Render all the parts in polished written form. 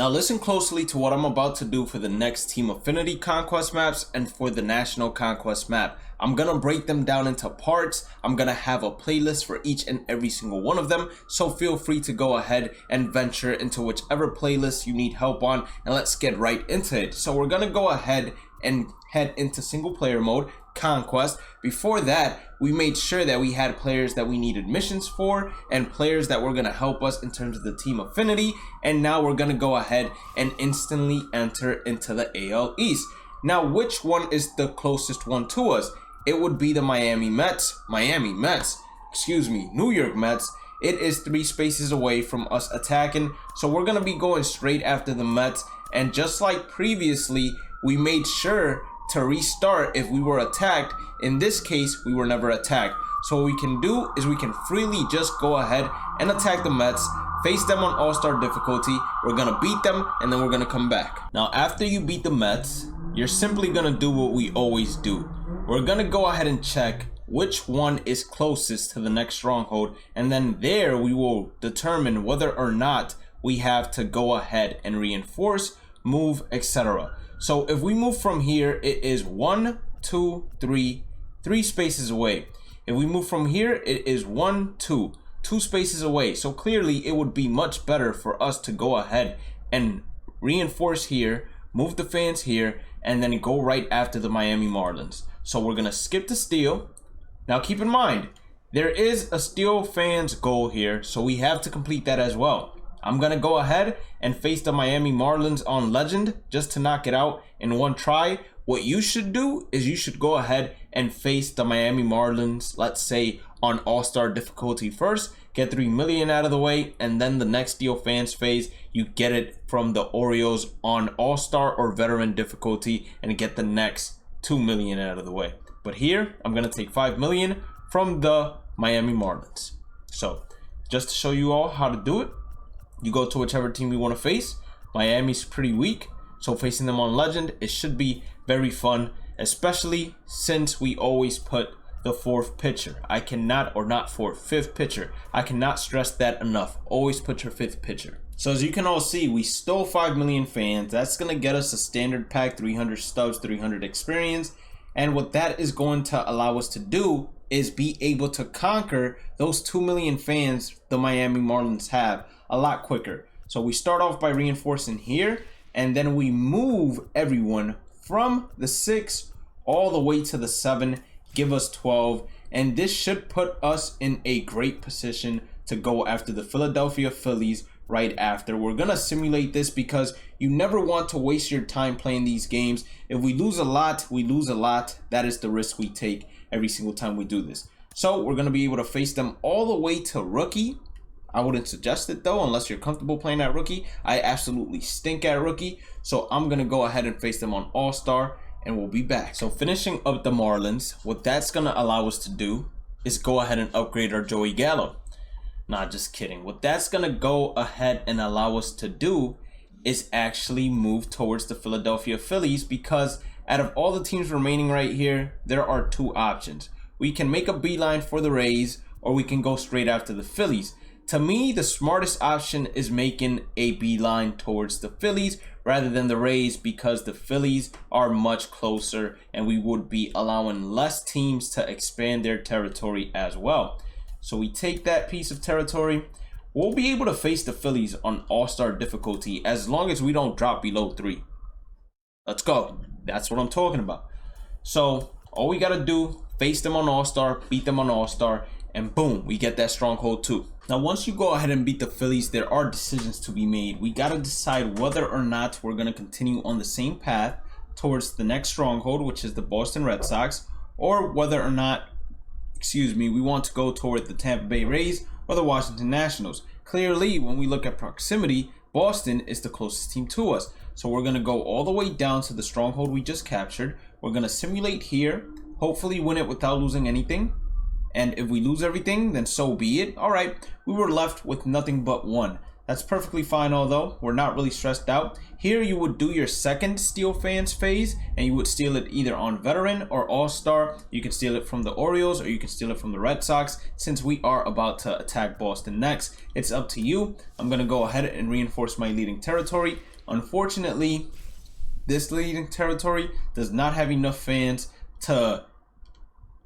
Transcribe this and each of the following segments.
Now listen closely to what I'm about to do for the next Team Affinity Conquest maps and for the National Conquest map. I'm gonna break them down into parts. I'm gonna have a playlist for each and every single one of them, so feel free to go ahead and venture into whichever playlist you need help on, and let's get right into it. So we're gonna go ahead and head into single player mode, Conquest. Before that, we made sure that we had players that we needed missions for and players that were going to help us in terms of the team affinity, and now we're going to go ahead and instantly enter into the AL East. Now, which one is the closest one to us? It would be the New York Mets. It is 3 spaces away from us attacking, so we're going to be going straight after the Mets. And just like previously, we made sure to restart if we were attacked. In this case, we were never attacked. So what we can do is we can freely just go ahead and attack the Mets, face them on all-star difficulty. We're gonna beat them and then we're gonna come back. Now, after you beat the Mets, you're simply gonna do what we always do. We're gonna go ahead and check which one is closest to the next stronghold, and then there we will determine whether or not we have to go ahead and reinforce, move, etc. So if we move from here, it is 1, 2, 3 spaces away. If we move from here, it is 1, 2 spaces away. So clearly it would be much better for us to go ahead and reinforce here, move the fans here, and then go right after the Miami Marlins. So we're gonna skip the steal. Now keep in mind, there is a steal fans goal here, so we have to complete that as well. I'm gonna go ahead and face the Miami Marlins on Legend just to knock it out in one try. What you should do is you should go ahead and face the Miami Marlins, let's say on all-star difficulty first, get 3 million out of the way, and then the next Steel Fans phase, you get it from the Orioles on all-star or veteran difficulty and get the next 2 million out of the way. But here, I'm gonna take 5 million from the Miami Marlins. So just to show you all how to do it, you go to whichever team you want to face. Miami's pretty weak, so facing them on Legend, it should be very fun, especially since we always put the 4th pitcher. Fifth pitcher. I cannot stress that enough. Always put your 5th pitcher. So as you can all see, we stole 5 million fans. That's going to get us a standard pack, 300 stubs, 300 experience. And what that is going to allow us to do is be able to conquer those 2 million fans the Miami Marlins have a lot quicker. So we start off by reinforcing here, and then we move everyone from the 6 all the way to the 7, give us 12, and this should put us in a great position to go after the Philadelphia Phillies right after. We're gonna simulate this because you never want to waste your time playing these games. If we lose a lot, we lose a lot. That is the risk we take every single time we do this. So we're gonna be able to face them all the way to rookie. I wouldn't suggest it though, unless you're comfortable playing at rookie. I absolutely stink at rookie, so I'm gonna go ahead and face them on all-star, and we'll be back. So finishing up the Marlins, what that's gonna allow us to do is go ahead and upgrade our Joey Gallo. Nah, just kidding. What that's gonna go ahead and allow us to do is actually move towards the Philadelphia Phillies, because out of all the teams remaining right here, there are 2 options. We can make a beeline for the Rays, or we can go straight after the Phillies. To me, the smartest option is making a beeline towards the Phillies rather than the Rays, because the Phillies are much closer and we would be allowing less teams to expand their territory as well. So we take that piece of territory. We'll be able to face the Phillies on all-star difficulty as long as we don't drop below 3. Let's go. That's what I'm talking about. So all we got to do, face them on all-star, beat them on all-star, and boom, we get that Stronghold 2. Now, once you go ahead and beat the Phillies, there are decisions to be made. We got to decide whether or not we're going to continue on the same path towards the next Stronghold, which is the Boston Red Sox, or whether or not, we want to go toward the Tampa Bay Rays or the Washington Nationals. Clearly, when we look at proximity, Boston is the closest team to us. So we're going to go all the way down to the Stronghold we just captured. We're going to simulate here, hopefully win it without losing anything. And if we lose everything, then so be it. All right, we were left with nothing but 1. That's perfectly fine, although we're not really stressed out. Here you would do your second steal fans phase, and you would steal it either on veteran or all-star. You can steal it from the Orioles, or you can steal it from the Red Sox. Since we are about to attack Boston next, it's up to you. I'm going to go ahead and reinforce my leading territory. Unfortunately, this leading territory does not have enough fans to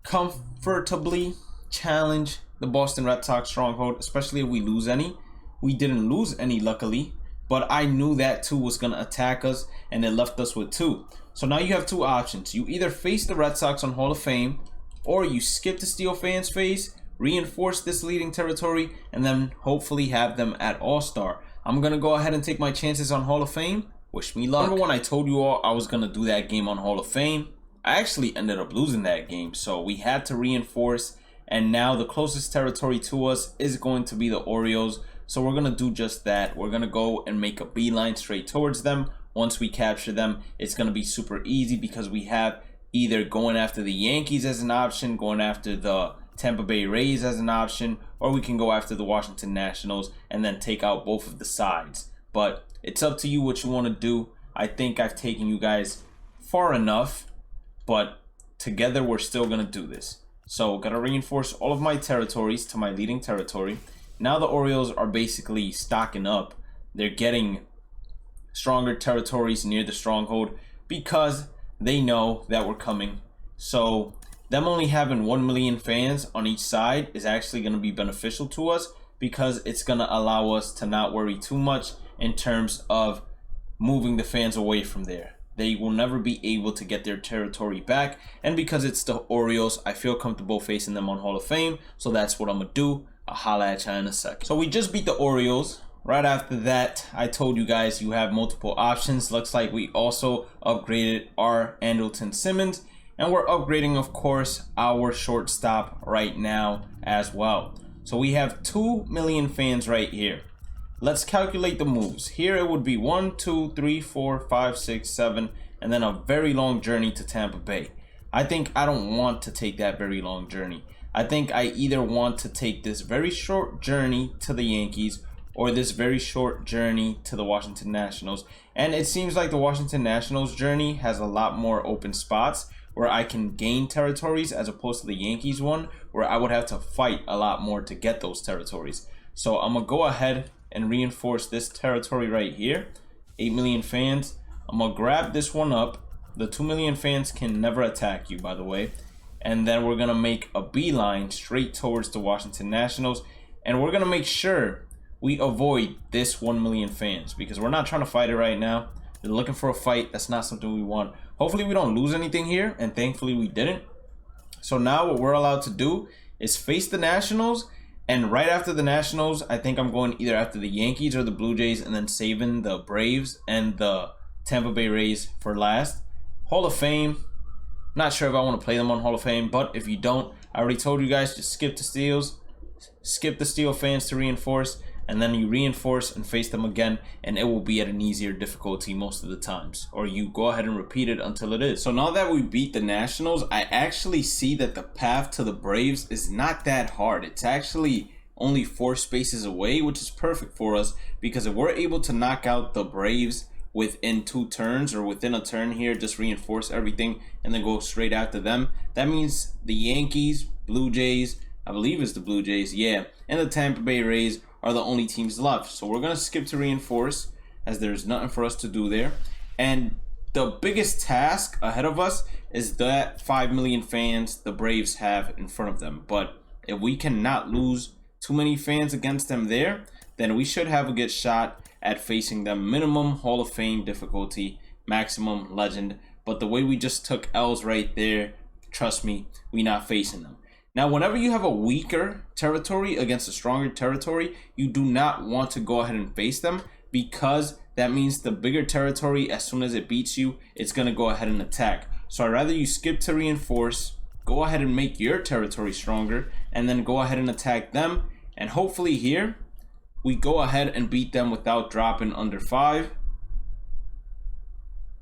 comfortably challenge the Boston Red Sox stronghold, especially if we lose any. We didn't lose any, luckily, but I knew that 2 was going to attack us, and it left us with 2. So now you have 2 options. You either face the Red Sox on Hall of Fame, or you skip the steal fans phase, reinforce this leading territory, and then hopefully have them at All-Star. I'm going to go ahead and take my chances on Hall of Fame. Wish me luck. Remember when I told you all I was going to do that game on Hall of Fame? I actually ended up losing that game, so we had to reinforce, and now the closest territory to us is going to be the Orioles. So we're going to do just that. We're going to go and make a beeline straight towards them. Once we capture them, it's going to be super easy because we have either going after the Yankees as an option, going after the Tampa Bay Rays as an option, or we can go after the Washington Nationals and then take out both of the sides. But it's up to you what you want to do. I think I've taken you guys far enough, but together we're still going to do this. So got to reinforce all of my territories to my leading territory. Now the Orioles are basically stocking up. They're getting stronger territories near the stronghold because they know that we're coming. So them only having 1 million fans on each side is actually going to be beneficial to us because it's going to allow us to not worry too much in terms of moving the fans away from there. They will never be able to get their territory back. And because it's the Orioles, I feel comfortable facing them on Hall of Fame. So that's what I'm going to do. I'll holla at you in a second. So we just beat the Orioles. Right after that, I told you guys you have multiple options. Looks like we also upgraded our Andrelton Simmons. And we're upgrading, of course, our shortstop right now as well. So we have 2 million fans right here. Let's calculate the moves. Here it would be 1, 2, 3, 4, 5, 6, 7, and then a very long journey to Tampa Bay. I think I don't want to take that very long journey. I think I either want to take this very short journey to the Yankees or this very short journey to the Washington Nationals. And it seems like the Washington Nationals journey has a lot more open spots where I can gain territories as opposed to the Yankees one where I would have to fight a lot more to get those territories. So I'm going to go ahead and reinforce this territory right here. 8 million fans. I'm going to grab this one up. The 2 million fans can never attack you, by the way. And then we're going to make a beeline straight towards the Washington Nationals. And we're going to make sure we avoid this 1 million fans because we're not trying to fight it right now. They're looking for a fight. That's not something we want. Hopefully we don't lose anything here, and thankfully we didn't. So now what we're allowed to do is face the Nationals, and right after the Nationals, I think I'm going either after the Yankees or the Blue Jays and then saving the Braves and the Tampa Bay Rays for last. Hall of Fame. Not sure if I want to play them on Hall of Fame, but if you don't, I already told you guys to skip the steals, skip the steal fans to reinforce, and then you reinforce and face them again, and it will be at an easier difficulty most of the times. Or you go ahead and repeat it until it is. So now that we beat the Nationals, I actually see that the path to the Braves is not that hard. It's actually only 4 spaces away, which is perfect for us, because if we're able to knock out the Braves within 2 turns or within a turn here, just reinforce everything and then go straight after them, that means the Yankees, Blue Jays, I believe it's the Blue Jays, yeah, and the Tampa Bay Rays are the only teams left. So we're going to skip to reinforce as there's nothing for us to do there. And the biggest task ahead of us is that 5 million fans the Braves have in front of them. But if we cannot lose too many fans against them there, then we should have a good shot at facing them. Minimum Hall of Fame difficulty, maximum legend. But the way we just took L's right there, trust me, we not facing them. Now, whenever you have a weaker territory against a stronger territory, you do not want to go ahead and face them because that means the bigger territory, as soon as it beats you, it's going to go ahead and attack. So I'd rather you skip to reinforce, go ahead and make your territory stronger, and then go ahead and attack them. And hopefully here, we go ahead and beat them without dropping under 5.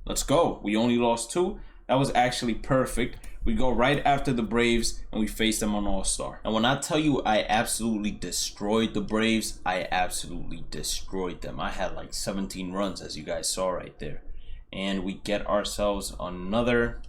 Let's go. We only lost 2. That was actually perfect. We go right after the Braves and we face them on All-Star. And when I tell you I absolutely destroyed the Braves, I absolutely destroyed them. I had like 17 runs, as you guys saw right there. And we get ourselves another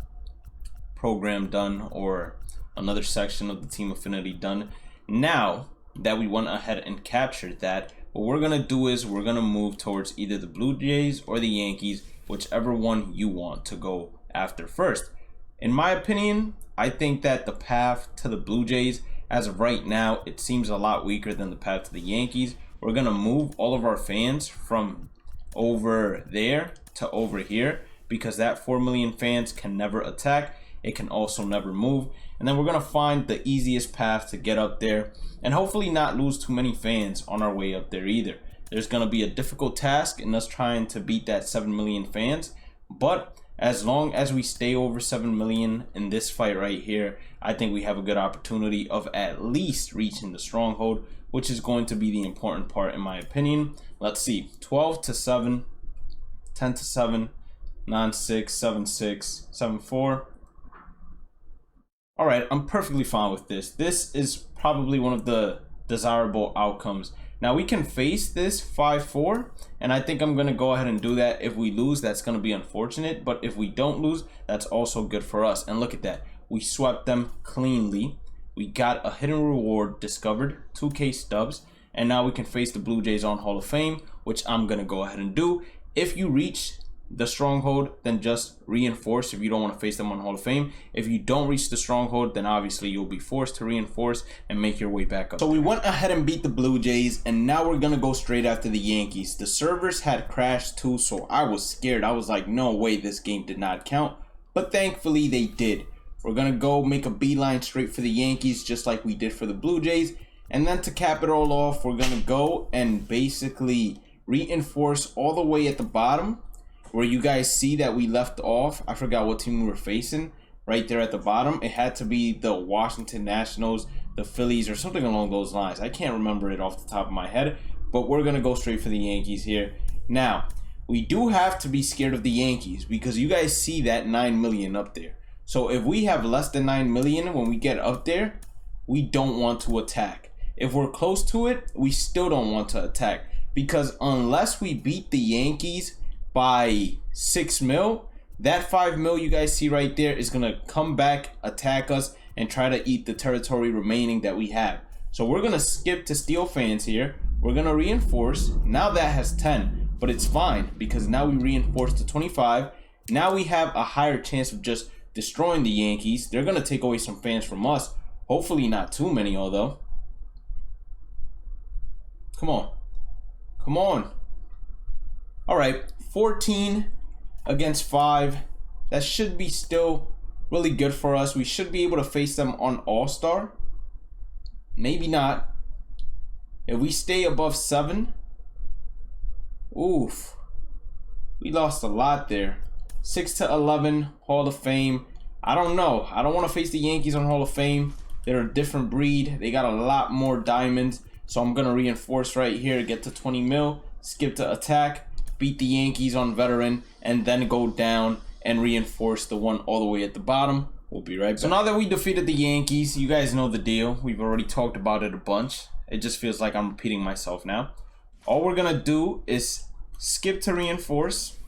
program done, or another section of the team affinity done. Now that we went ahead and captured that, what we're gonna do is we're gonna move towards either the Blue Jays or the Yankees, whichever one you want to go after first. In my opinion, I think that the path to the Blue Jays, as of right now, it seems a lot weaker than the path to the Yankees. We're gonna move all of our fans from over there to over here, because that 4 million fans can never attack. It can also never move. And then we're gonna find the easiest path to get up there and hopefully not lose too many fans on our way up there either. There's gonna be a difficult task in us trying to beat that 7 million fans, but as long as we stay over 7 million in this fight right here, I think we have a good opportunity of at least reaching the Stronghold, which is going to be the important part in my opinion. Let's see, 12 to 7, 10 to 7, 9, 6, 7, 6, 7, 4. All right, I'm perfectly fine with this. This is probably one of the desirable outcomes. Now we can face this 5-4, and I think I'm gonna go ahead and do that. If we lose, that's gonna be unfortunate, but if we don't lose, that's also good for us. And look at that, we swept them cleanly. We got a hidden reward discovered, 2K stubs, and now we can face the Blue Jays on Hall of Fame, which I'm gonna go ahead and do. If you reach the Stronghold, then just reinforce if you don't want to face them on Hall of Fame. If you don't reach the Stronghold, then obviously you'll be forced to reinforce and make your way back up. So we went ahead and beat the Blue Jays, and now we're gonna go straight after the Yankees. The servers had crashed too, so I was scared. I was like, no way, this game did not count, but thankfully they did. We're gonna go make a beeline straight for the Yankees, just like we did for the Blue Jays, and then to cap it all off, we're gonna go and basically reinforce all the way at the bottom where you guys see that we left off. I forgot what team we were facing right there at the bottom. It had to be the Washington Nationals, the Phillies, or something along those lines. I can't remember it off the top of my head, but we're gonna go straight for the Yankees here. Now, we do have to be scared of the Yankees because you guys see that 9 million up there. So if we have less than 9 million when we get up there, we don't want to attack. If we're close to it, we still don't want to attack, because unless we beat the Yankees by 6 mil, that 5 mil you guys see right there is gonna come back, attack us, and try to eat the territory remaining that we have. So we're gonna skip to steal fans here. We're gonna reinforce. Now that has 10, but it's fine because now we reinforce to 25. Now we have a higher chance of just destroying the Yankees. They're gonna take away some fans from us. Hopefully not too many, although. Come on. Come on. All right, 14 against 5. That should be still really good for us. We should be able to face them on All-Star. Maybe not. If we stay above 7, oof, we lost a lot there. 6 to 11, Hall of Fame. I don't know. I don't want to face the Yankees on Hall of Fame. They're a different breed. They got a lot more diamonds. So I'm going to reinforce right here, get to 20 mil, skip to attack, beat the Yankees on veteran, and then go down and reinforce the one all the way at the bottom. We'll be right back. So now that we defeated the Yankees, you guys know the deal. We've already talked about it a bunch. It just feels like I'm repeating myself now. All we're going to do is skip to reinforce,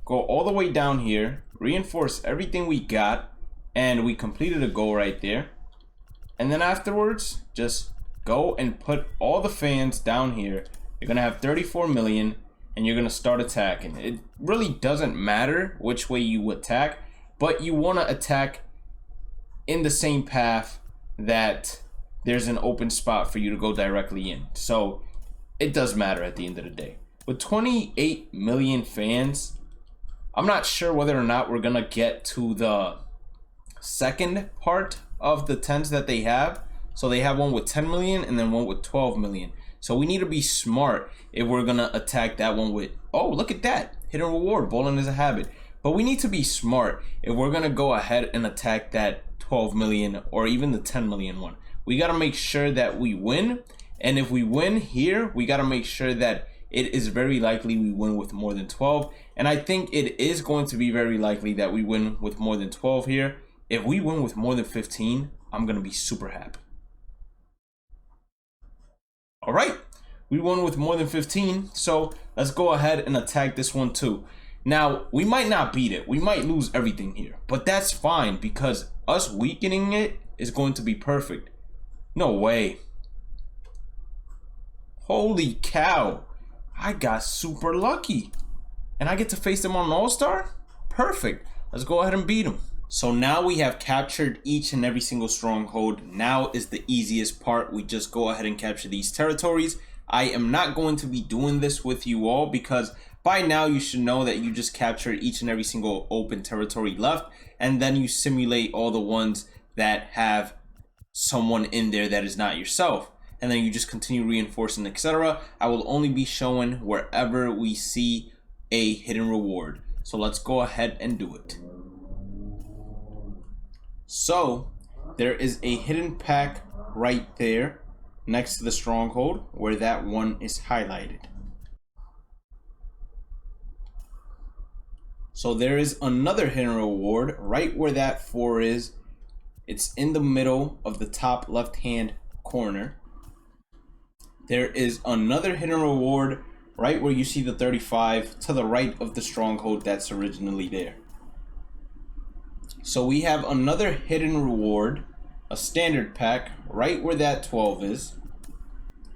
go all the way down here, reinforce everything we got, and we completed a goal right there. And then afterwards, just go and put all the fans down here. You're going to have 34 million. And you're going to start attacking. It really doesn't matter which way you attack, but you want to attack in the same path that there's an open spot for you to go directly in. So it does matter at the end of the day. With 28 million fans, I'm not sure whether or not we're going to get to the second part of the 10s that they have. So they have one with 10 million and then one with 12 million. So we need to be smart if we're going to attack that one with, oh, look at that. Hidden reward, bowling is a habit. But we need to be smart if we're going to go ahead and attack that 12 million or even the 10 million one. We got to make sure that we win. And if we win here, we got to make sure that it is very likely we win with more than 12. And I think it is going to be very likely that we win with more than 12 here. If we win with more than 15, I'm going to be super happy. All right, we won with more than 15, so let's go ahead and attack this one too. Now, we might not beat it. We might lose everything here, but that's fine because us weakening it is going to be perfect. No way. Holy cow. I got super lucky. And I get to face them on an All-Star? Perfect. Let's go ahead and beat them. So now we have captured each and every single stronghold. Now is the easiest part. We just go ahead and capture these territories. I am not going to be doing this with you all because by now you should know that you just captured each and every single open territory left, and then you simulate all the ones that have someone in there that is not yourself, and then you just continue reinforcing, etc. I will only be showing wherever we see a hidden reward. So let's go ahead and do it. So there is a hidden pack right there next to the stronghold where that one is highlighted. So there is another hidden reward right where that 4 is. It's in the middle of the top left hand corner. There is another hidden reward right where you see the 35 to the right of the stronghold that's originally there. So we have another hidden reward, a standard pack right where that 12 is.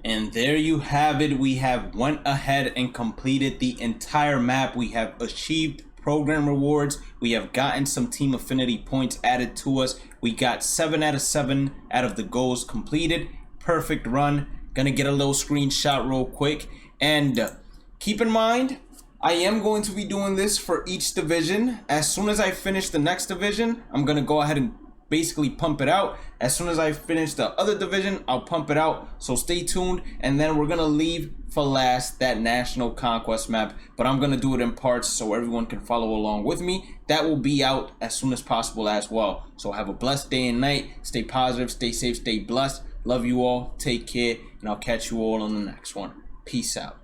And there you have it. We have went ahead and completed the entire map. We have achieved program rewards. We have gotten some team affinity points added to us. We got 7 out of 7 out of the goals completed. Perfect run. Gonna get a little screenshot real quick. And keep in mind, I am going to be doing this for each division. As soon as I finish the next division, I'm gonna go ahead and basically pump it out. As soon as I finish the other division, I'll pump it out. So stay tuned. And then we're gonna leave for last that national conquest map, but I'm gonna do it in parts so everyone can follow along with me. That will be out as soon as possible as well. So have a blessed day and night. Stay positive, stay safe, stay blessed. Love you all. Take care, and I'll catch you all on the next one. Peace out.